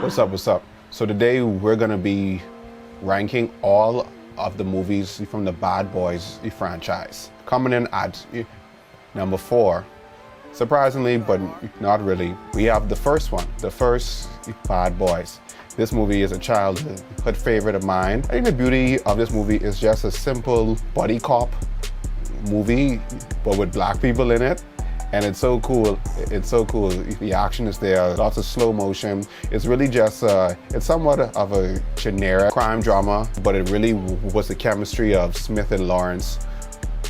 What's up, what's up? So today we're gonna be ranking all of the movies from the Bad Boys franchise. Coming in at number 4, surprisingly, but not really, we have the first one, the first Bad Boys. This movie is a childhood favorite of mine. I think the beauty of this movie is just a simple buddy cop movie, but with black people in it. And it's so cool. It's so cool. The action is there, lots of slow motion. It's really just, it's somewhat of a generic crime drama, but it really was the chemistry of Smith and Lawrence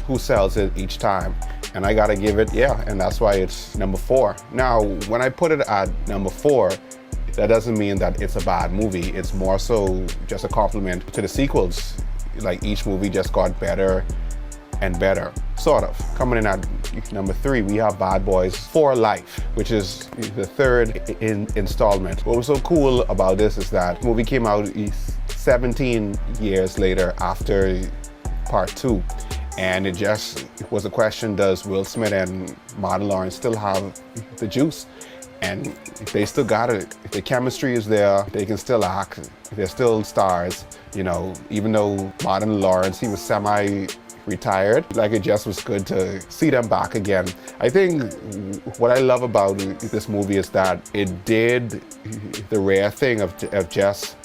who sells it each time. And I gotta give it, yeah, and that's why it's number 4. Now, when I put it at number 4, that doesn't mean that it's a bad movie. It's more so just a compliment to the sequels. Like each movie just got better and better, sort of. Coming in at number 3, we have Bad Boys for Life, which is the third installment. What was so cool about this is that the movie came out 17 years later after part 2. And it just was a question, does Will Smith and Martin Lawrence still have the juice? And they still got it. The chemistry is there, they can still act, they're still stars. You know, even though Martin Lawrence, he was semi-retired, like it just was good to see them back again. I think what I love about this movie is that it did the rare thing of just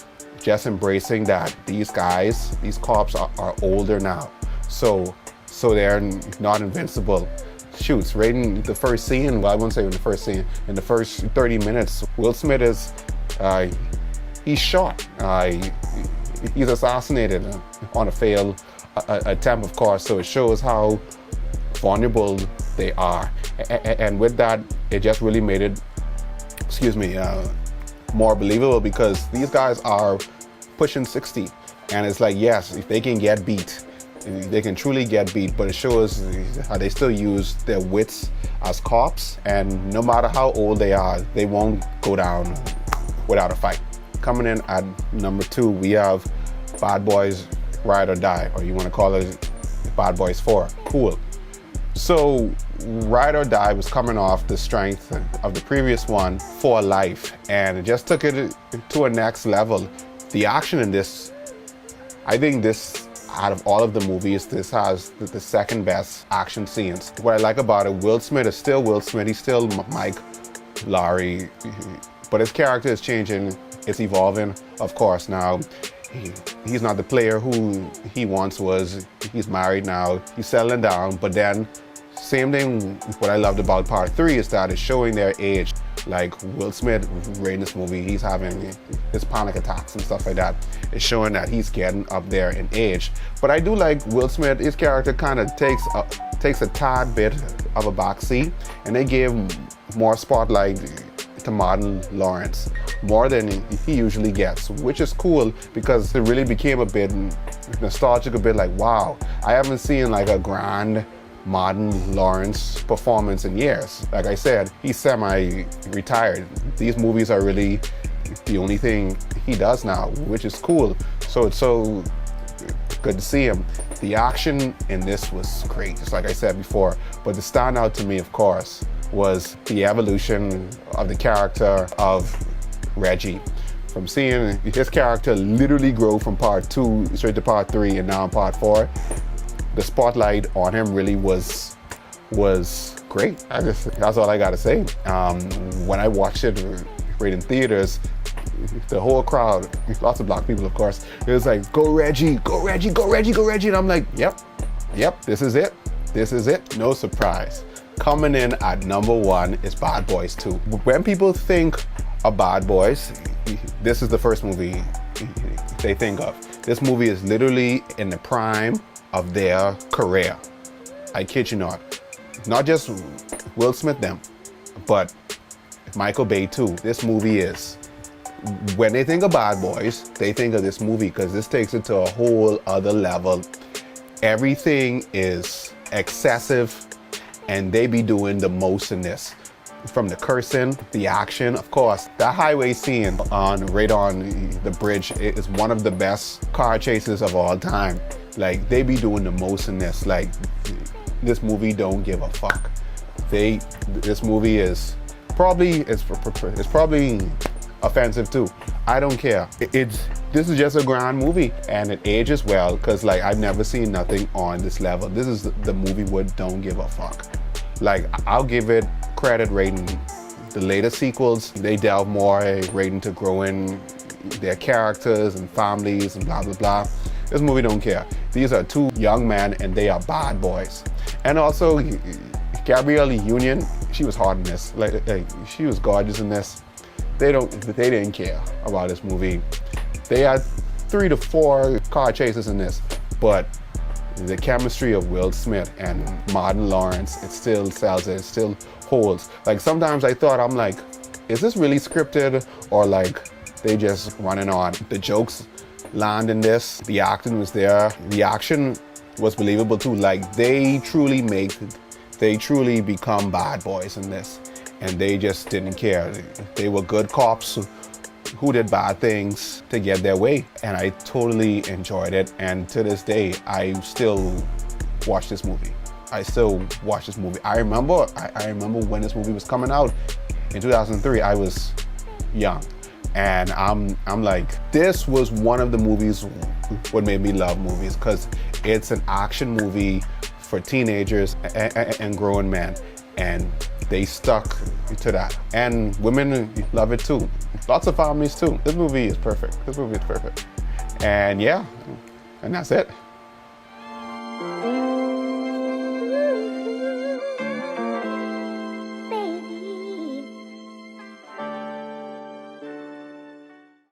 embracing that these guys, these cops are older now. So they're not invincible. Shoots, right in the first scene, well, I wouldn't say in the first scene, in the first 30 minutes, Will Smith is, he's shot. He's assassinated on a failed attempt, of course, so it shows how vulnerable they are. And with that, it just really made it, more believable, because these guys are pushing 60. And it's like, yes, if they can get beat, they can truly get beat, but it shows how they still use their wits as cops, and no matter how old they are, they won't go down without a fight. Coming in at number 2, we have Bad Boys Ride or Die, or you want to call it Bad Boys 4. Cool. So Ride or Die was coming off the strength of the previous one, For Life, and it just took it to a next level. The action in this, I think this, out of all of the movies, this has the second best action scenes. What I like about it, Will Smith is still Will Smith, he's still Mike Lowrey, but his character is changing, it's evolving, of course. Now, he's not the player who he once was. He's married now, he's settling down, but then, same thing, what I loved about part 3 is that it's showing their age. Like Will Smith, right in this movie, he's having his panic attacks and stuff like that. It's showing that he's getting up there in age. But I do like Will Smith, his character kind of takes a tad bit of a backseat, and they gave more spotlight to Martin Lawrence, more than he usually gets, which is cool because it really became a bit nostalgic, a bit like, wow, I haven't seen like a grand Martin Lawrence performance in years. Like I said, he's semi-retired. These movies are really the only thing he does now, which is cool. So it's so good to see him. The action in this was great, just like I said before. But the standout to me, of course, was the evolution of the character of Reggie. From seeing his character literally grow from part 2 straight to part 3 and now part 4, the spotlight on him really was great. That's all I gotta say. When I watched it right in theaters, the whole crowd, lots of black people, of course, it was like, go Reggie, go Reggie, go Reggie, go Reggie. And I'm like, yep, this is it. This is it. No surprise. Coming in at number 1 is Bad Boys 2. When people think of Bad Boys, this is the first movie they think of. This movie is literally in the prime of their career. I kid you not. Not just Will Smith them, but Michael Bay too. This movie is, when they think of Bad Boys, they think of this movie because this takes it to a whole other level. Everything is excessive and they be doing the most in this. From the cursing, the action, of course. That highway scene right on the bridge is one of the best car chases of all time. Like, they be doing the most in this. Like, this movie don't give a fuck. This movie is probably offensive too. I don't care. This is just a grand movie, and it ages well, because like I've never seen nothing on this level. This is the movie where don't give a fuck. Like, I'll give it credit rating. The later sequels, they delve more into growing their characters and families and blah blah blah. This movie don't care. These are two young men and they are bad boys. And also Gabrielle Union, she was hot in this. Like she was gorgeous in this. They didn't care about this movie. They had 3 to 4 car chases in this, but the chemistry of Will Smith and Martin Lawrence, it still sells it, it still holds. Like sometimes I thought, I'm like, is this really scripted, or like they just running on? The jokes land in this, the acting was there, the action was believable too. Like they truly become bad boys in this, and they just didn't care. They were good cops who did bad things to get their way, and I totally enjoyed it. And to this day, I still watch this movie. I remember when this movie was coming out in 2003. I was young, and I'm like, this was one of the movies what made me love movies, because it's an action movie for teenagers and growing men, and they stuck to that. And women love it too. Lots of families too. This movie is perfect. And yeah, and that's it.